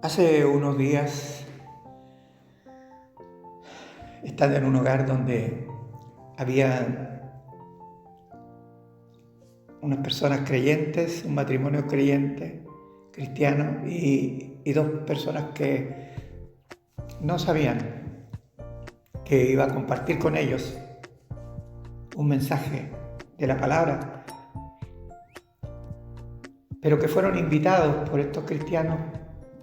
Hace unos días, estando en un hogar donde había unas personas creyentes, un matrimonio creyente, cristiano, y dos personas que no sabían que iba a compartir con ellos un mensaje de la palabra, pero que fueron invitados por estos cristianos,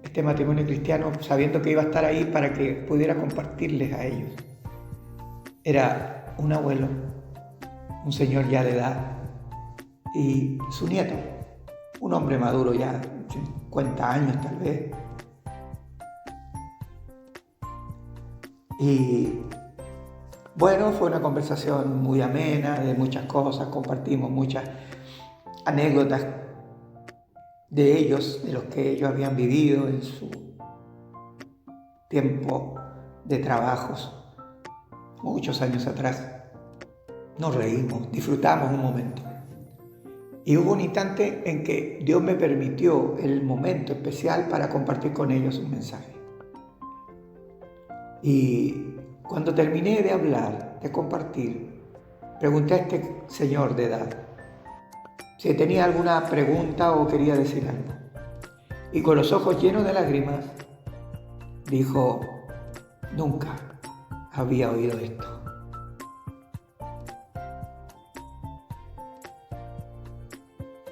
este matrimonio cristiano, sabiendo que iba a estar ahí para que pudiera compartirles a ellos. Era un abuelo, un señor ya de edad, y su nieto, un hombre maduro ya, 50 años tal vez. Y bueno, fue una conversación muy amena, de muchas cosas, compartimos muchas anécdotas de ellos, de los que ellos habían vivido en su tiempo de trabajos, muchos años atrás. Nos reímos, disfrutamos un momento. Y hubo un instante en que Dios me permitió el momento especial para compartir con ellos un mensaje. Y cuando terminé de hablar, de compartir, pregunté a este señor de edad si tenía alguna pregunta o quería decir algo. Y con los ojos llenos de lágrimas, dijo: nunca había oído esto.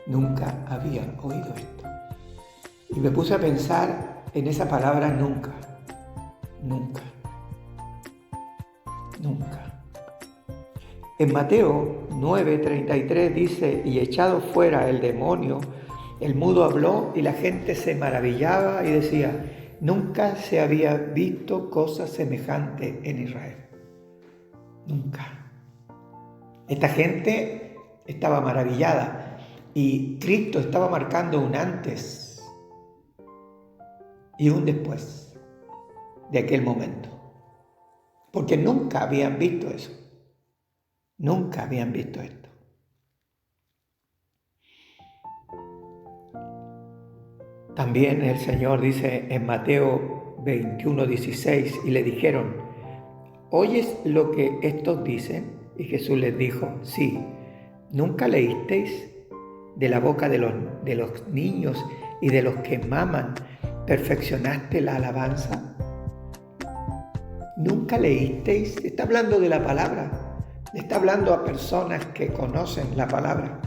Nunca había oído esto. Y me puse a pensar en esa palabra nunca, nunca, nunca. En Mateo 9:33 dice: y echado fuera el demonio, el mudo habló y la gente se maravillaba y decía: nunca se había visto cosa semejante en Israel. Nunca. Esta gente estaba maravillada y Cristo estaba marcando un antes y un después de aquel momento, porque nunca habían visto eso, nunca habían visto esto. También el Señor dice en Mateo 21:16: y le dijeron: ¿oyes lo que estos dicen? Y Jesús les dijo: sí. ¿Nunca leísteis de la boca de los niños y de los que maman perfeccionaste la alabanza? ¿Nunca leísteis? Está hablando de la palabra, está hablando a personas que conocen la palabra,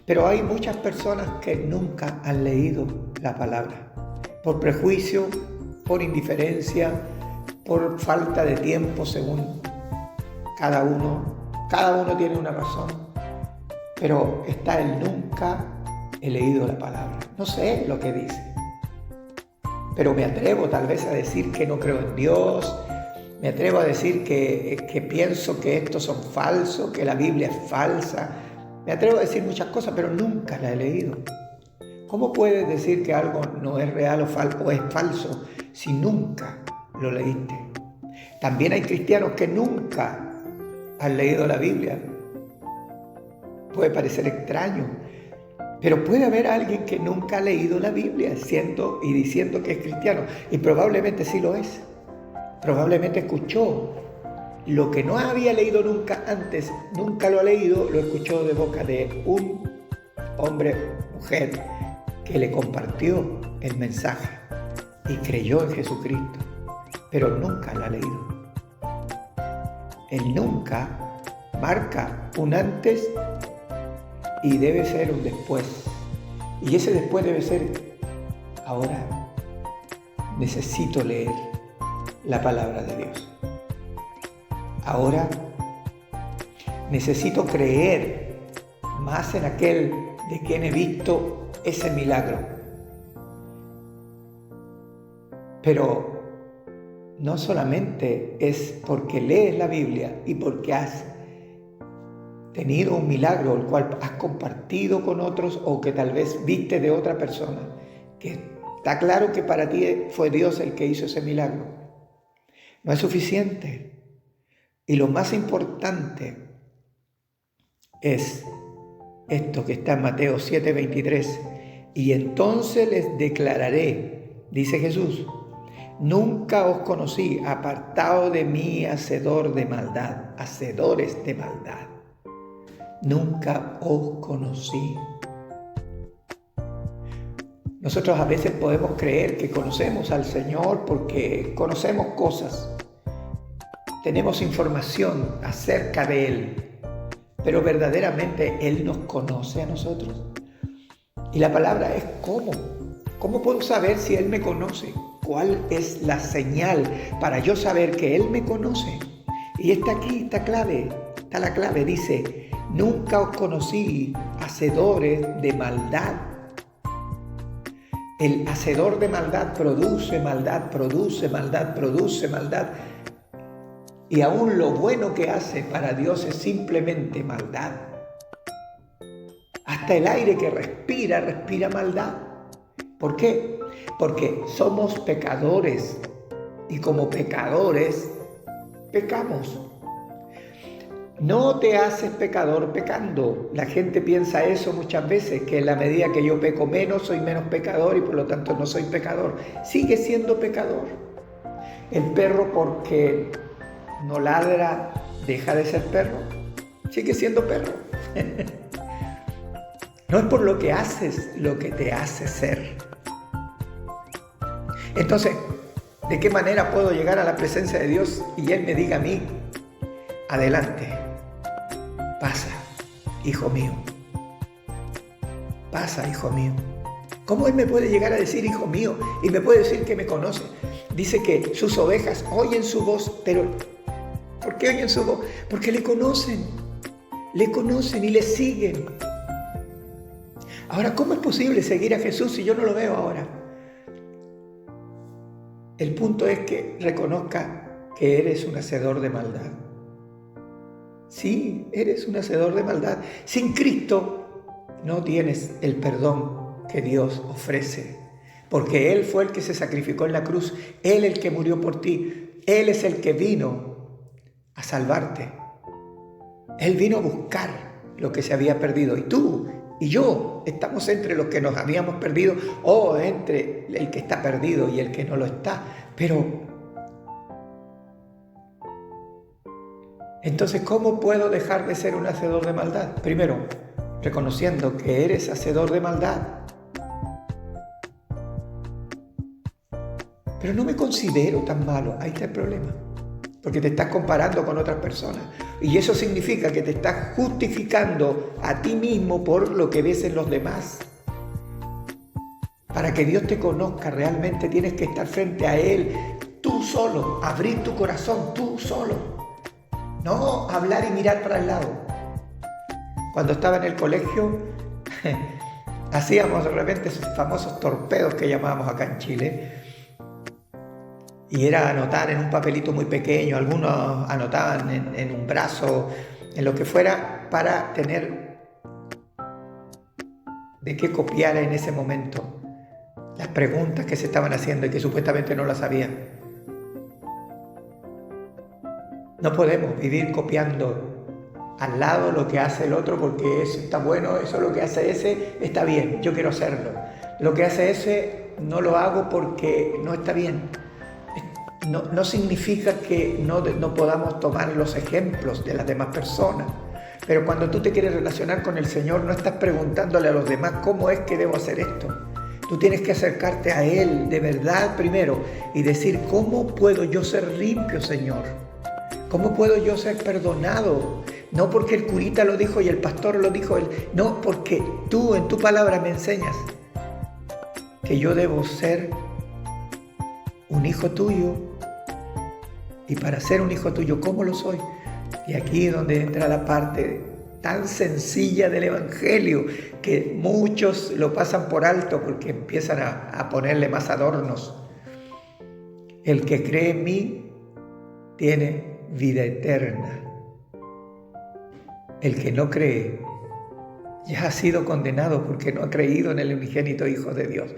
pero hay muchas personas que nunca han leído la palabra, por prejuicio, por indiferencia, por falta de tiempo, según cada uno tiene una razón, pero está el nunca he leído la palabra. No sé lo que dice, pero me atrevo tal vez a decir que no creo en Dios, me atrevo a decir que pienso que estos son falsos, que la Biblia es falsa, me atrevo a decir muchas cosas, pero nunca la he leído. ¿Cómo puedes decir que algo no es real o es falso si nunca lo leíste? También hay cristianos que nunca han leído la Biblia. Puede parecer extraño, pero puede haber alguien que nunca ha leído la Biblia y diciendo que es cristiano, y probablemente sí lo es. Probablemente escuchó lo que no había leído nunca antes, nunca lo ha leído, lo escuchó de boca de un hombre, mujer, que le compartió el mensaje y creyó en Jesucristo, pero nunca lo ha leído. El nunca marca un antes y debe ser un después. Y ese después debe ser: ahora necesito leer la palabra de Dios. Ahora necesito creer más en aquel de quien he visto ese milagro. Pero no solamente es porque lees la Biblia y porque has tenido un milagro, el cual has compartido con otros o que tal vez viste de otra persona, que está claro que para ti fue Dios el que hizo ese milagro. No es suficiente. Y lo más importante es esto que está en Mateo 7:23: y entonces les declararé dice Jesús, nunca os conocí, apartado de mí, hacedor de maldad, hacedores de maldad. Nunca os conocí. Nosotros a veces podemos creer que conocemos al Señor porque conocemos cosas, tenemos información acerca de Él, pero verdaderamente Él nos conoce a nosotros. Y la palabra es ¿cómo? ¿Cómo puedo saber si Él me conoce? ¿Cuál es la señal para yo saber que Él me conoce? Y está aquí, está la clave, dice, nunca os conocí, hacedores de maldad. El hacedor de maldad produce maldad, produce maldad, produce maldad. Y aún lo bueno que hace para Dios es simplemente maldad. Hasta el aire que respira maldad. ¿Por qué? Porque somos pecadores y como pecadores pecamos. No te haces pecador pecando. La gente piensa eso muchas veces, que en la medida que yo peco menos, soy menos pecador y por lo tanto no soy pecador. Sigue siendo pecador. El perro, porque no ladra, deja de ser perro. Sigue siendo perro. No es por lo que haces lo que te hace ser. Entonces, ¿de qué manera puedo llegar a la presencia de Dios y Él me diga a mí, adelante, pasa, hijo mío, pasa, hijo mío? ¿Cómo Él me puede llegar a decir hijo mío y me puede decir que me conoce? Dice que sus ovejas oyen su voz, pero ¿por qué oyen su voz? Porque le conocen y le siguen. Ahora, ¿cómo es posible seguir a Jesús si yo no lo veo ahora? El punto es que reconozca que eres un hacedor de maldad. Sí, eres un hacedor de maldad. Sin Cristo no tienes el perdón que Dios ofrece, porque Él fue el que se sacrificó en la cruz, Él el que murió por ti, Él es el que vino a salvarte. Él vino a buscar lo que se había perdido y tú y yo estamos entre los que nos habíamos perdido o entre el que está perdido y el que no lo está. Pero, entonces, ¿cómo puedo dejar de ser un hacedor de maldad? Primero, reconociendo que eres hacedor de maldad. Pero no me considero tan malo. Ahí está el problema. Porque te estás comparando con otras personas. Y eso significa que te estás justificando a ti mismo por lo que ves en los demás. Para que Dios te conozca realmente tienes que estar frente a Él, tú solo, abrir tu corazón, tú solo. No hablar y mirar para el lado. Cuando estaba en el colegio, hacíamos de repente esos famosos torpedos que llamábamos acá en Chile. Y era anotar en un papelito muy pequeño, algunos anotaban en un brazo, en lo que fuera, para tener de qué copiar en ese momento las preguntas que se estaban haciendo y que supuestamente no las sabían. No podemos vivir copiando al lado lo que hace el otro porque eso está bueno, eso lo que hace ese está bien, yo quiero hacerlo. Lo que hace ese no lo hago porque no está bien. No significa que no podamos tomar los ejemplos de las demás personas, pero cuando tú te quieres relacionar con el Señor no estás preguntándole a los demás cómo es que debo hacer esto. Tú tienes que acercarte a Él de verdad primero y decir, ¿cómo puedo yo ser limpio, Señor? ¿Cómo puedo yo ser perdonado? No porque el curita lo dijo y el pastor lo dijo, no, porque tú en tu palabra me enseñas que yo debo ser un hijo tuyo. Y para ser un hijo tuyo, ¿cómo lo soy? Y aquí es donde entra la parte tan sencilla del Evangelio que muchos lo pasan por alto porque empiezan a ponerle más adornos. El que cree en mí tiene vida eterna. El que no cree ya ha sido condenado porque no ha creído en el unigénito Hijo de Dios.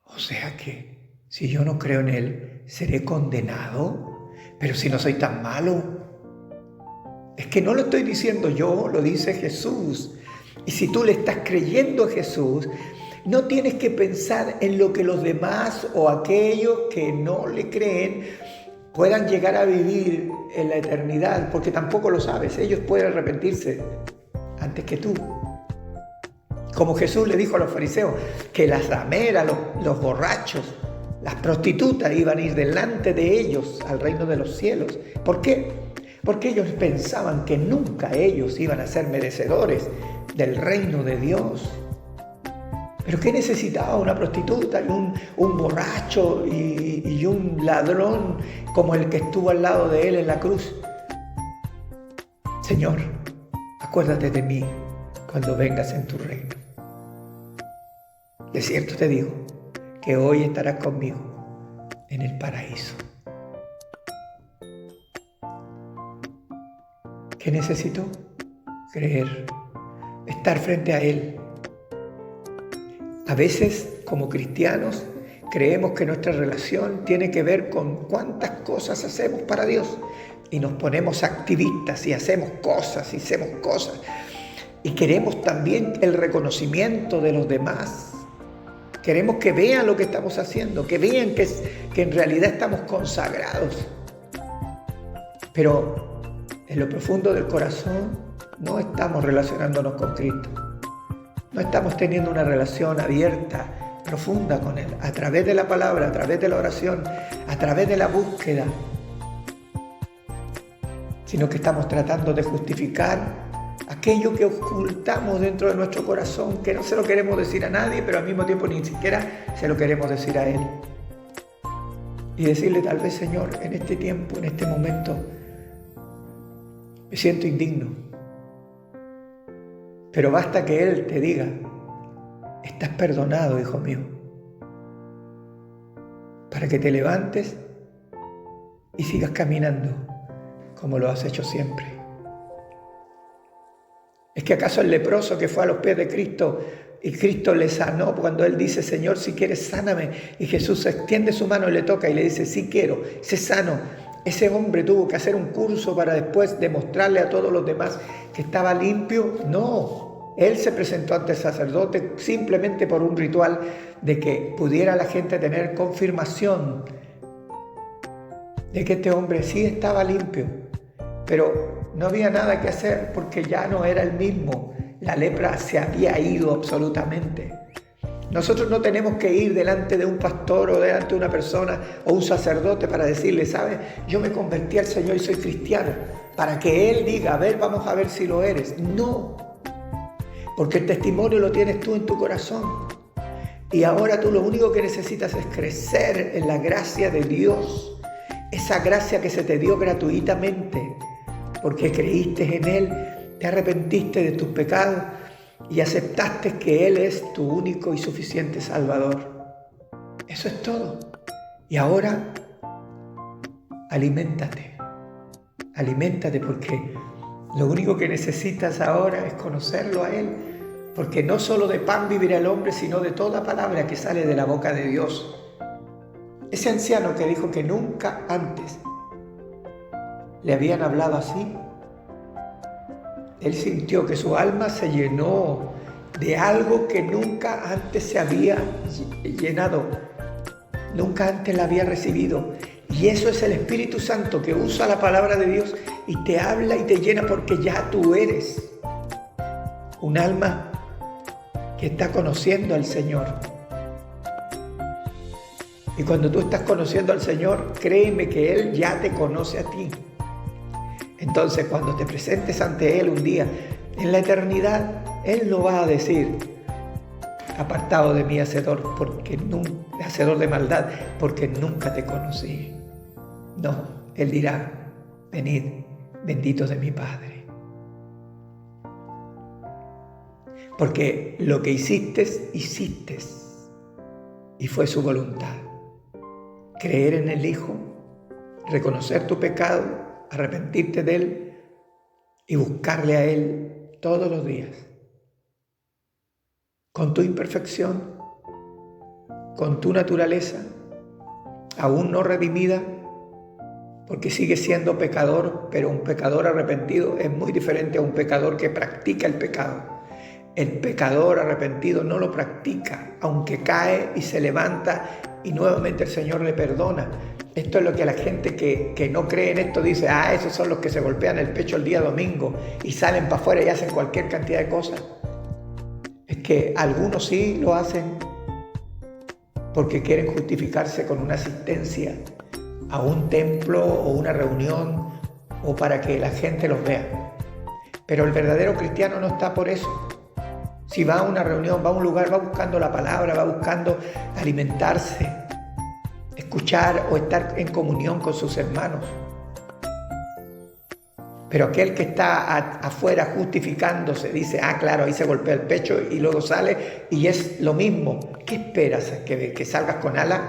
O sea que si yo no creo en Él, ¿seré condenado? Pero si no soy tan malo. Es que no lo estoy diciendo yo, lo dice Jesús. Y si tú le estás creyendo a Jesús, No tienes que pensar en lo que los demás o aquellos que no le creen puedan llegar a vivir en la eternidad, porque tampoco lo sabes. Ellos pueden arrepentirse antes que tú. Como Jesús le dijo a los fariseos que las rameras, los borrachos, las prostitutas iban a ir delante de ellos al reino de los cielos. ¿Por qué? Porque ellos pensaban que nunca ellos iban a ser merecedores del reino de Dios. ¿Pero qué necesitaba una prostituta y un borracho y un ladrón como el que estuvo al lado de él en la cruz? Señor, acuérdate de mí cuando vengas en tu reino. De cierto te digo que hoy estarás conmigo en el paraíso. ¿Qué necesito? Creer, estar frente a Él. A veces, como cristianos, creemos que nuestra relación tiene que ver con cuántas cosas hacemos para Dios. Y nos ponemos activistas y hacemos cosas. Y queremos también el reconocimiento de los demás. Queremos que vean lo que estamos haciendo, que vean que en realidad estamos consagrados. Pero en lo profundo del corazón no estamos relacionándonos con Cristo. No estamos teniendo una relación abierta, profunda con Él, a través de la palabra, a través de la oración, a través de la búsqueda, sino que estamos tratando de justificar aquello que ocultamos dentro de nuestro corazón, que no se lo queremos decir a nadie, pero al mismo tiempo ni siquiera se lo queremos decir a Él. Y decirle tal vez, Señor, en este tiempo, en este momento, me siento indigno. Pero basta que Él te diga, estás perdonado, hijo mío, para que te levantes y sigas caminando como lo has hecho siempre. ¿Es que acaso el leproso que fue a los pies de Cristo y Cristo le sanó cuando Él dice, Señor, si quieres, sáname? Y Jesús extiende su mano y le toca y le dice, sí quiero, sé sano. Ese hombre tuvo que hacer un curso para después demostrarle a todos los demás que estaba limpio. No, Él se presentó ante el sacerdote simplemente por un ritual de que pudiera la gente tener confirmación de que este hombre sí estaba limpio. Pero no había nada que hacer porque ya no era el mismo. La lepra se había ido absolutamente. Nosotros no tenemos que ir delante de un pastor o delante de una persona o un sacerdote para decirle, ¿sabes? Yo me convertí al Señor y soy cristiano. Para que Él diga, a ver, vamos a ver si lo eres. No, porque el testimonio lo tienes tú en tu corazón. Y ahora tú lo único que necesitas es crecer en la gracia de Dios. Esa gracia que se te dio gratuitamente, porque creíste en Él, te arrepentiste de tus pecados y aceptaste que Él es tu único y suficiente Salvador. Eso es todo. Y ahora, aliméntate porque lo único que necesitas ahora es conocerlo a Él, porque no solo de pan vivirá el hombre, sino de toda palabra que sale de la boca de Dios. Ese anciano que dijo que nunca antes le habían hablado así, él sintió que su alma se llenó de algo que nunca antes se había llenado, nunca antes la había recibido. Y eso es el Espíritu Santo que usa la palabra de Dios y te habla y te llena porque ya tú eres un alma que está conociendo al Señor. Y cuando tú estás conociendo al Señor, créeme que Él ya te conoce a ti. Entonces, cuando te presentes ante Él un día, en la eternidad, Él no va a decir, apartado de mí, hacedor de maldad, porque nunca te conocí. No, Él dirá, venid, benditos de mi Padre. Porque lo que hiciste, y fue su voluntad. Creer en el Hijo, reconocer tu pecado, arrepentirte de Él y buscarle a Él todos los días. Con tu imperfección, con tu naturaleza, aún no redimida, porque sigues siendo pecador, pero un pecador arrepentido es muy diferente a un pecador que practica el pecado. El pecador arrepentido no lo practica, aunque cae y se levanta y nuevamente el Señor le perdona. Esto es lo que la gente que no cree en esto dice: esos son los que se golpean el pecho el día domingo y salen para afuera y hacen cualquier cantidad de cosas. Es que algunos sí lo hacen porque quieren justificarse con una asistencia a un templo o una reunión o para que la gente los vea. Pero el verdadero cristiano no está por eso. Si va a una reunión, va a un lugar, va buscando la palabra, va buscando alimentarse, escuchar o estar en comunión con sus hermanos. Pero aquel que está afuera justificándose, dice: claro, ahí se golpea el pecho y luego sale y es lo mismo. ¿Qué esperas? ¿Que salgas con alas?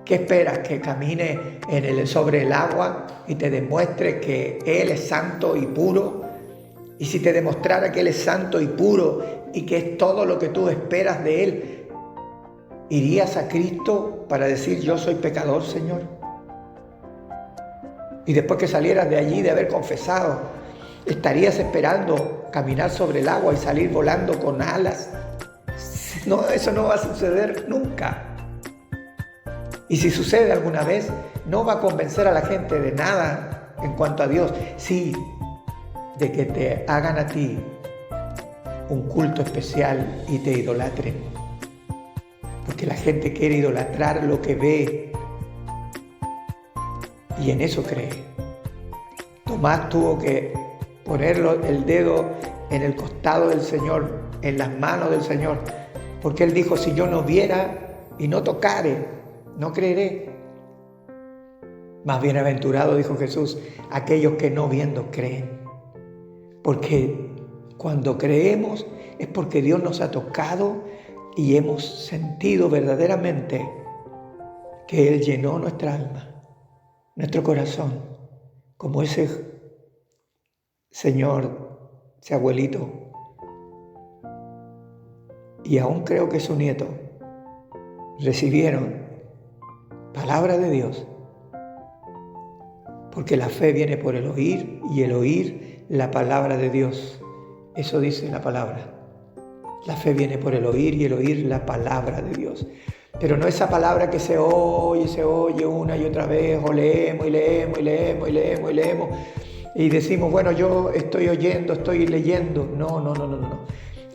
¿Qué esperas? ¿Que camine sobre el agua y te demuestre que Él es santo y puro? Y si te demostrara que Él es santo y puro y que es todo lo que tú esperas de Él, ¿irías a Cristo para decir: yo soy pecador, Señor? Y después que salieras de allí, de haber confesado, ¿estarías esperando caminar sobre el agua y salir volando con alas? No, eso no va a suceder nunca. Y si sucede alguna vez, no va a convencer a la gente de nada en cuanto a Dios. Sí, de que te hagan a ti un culto especial y te idolatren. Porque la gente quiere idolatrar lo que ve y en eso cree. Tomás tuvo que poner el dedo en el costado del Señor, en las manos del Señor, porque él dijo: si yo no viera y no tocare, no creeré. Más bienaventurado, dijo Jesús, aquellos que no viendo creen. Porque cuando creemos es porque Dios nos ha tocado y hemos sentido verdaderamente que Él llenó nuestra alma, nuestro corazón, como ese señor, ese abuelito, y aún creo que su nieto, recibieron palabra de Dios, porque la fe viene por el oír y el oír la palabra de Dios. Eso dice la palabra. La fe viene por el oír y el oír la palabra de Dios. Pero no esa palabra que se oye una y otra vez, o leemos y leemos y leemos y leemos y leemos y decimos: bueno, yo estoy oyendo, estoy leyendo. No.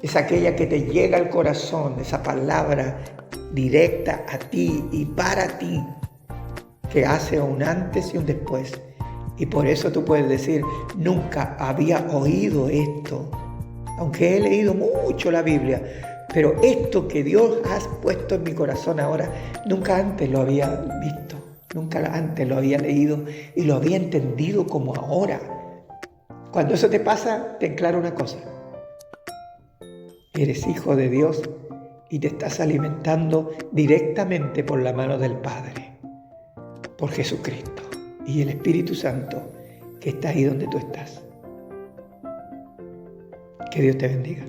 Es aquella que te llega al corazón, esa palabra directa a ti y para ti, que hace un antes y un después. Y por eso tú puedes decir: nunca había oído esto, aunque he leído mucho la Biblia, pero esto que Dios ha puesto en mi corazón ahora, nunca antes lo había visto, nunca antes lo había leído y lo había entendido como ahora. Cuando eso te pasa, te aclaro una cosa: eres hijo de Dios y te estás alimentando directamente por la mano del Padre, por Jesucristo y el Espíritu Santo que está ahí donde tú estás. Que Dios te bendiga.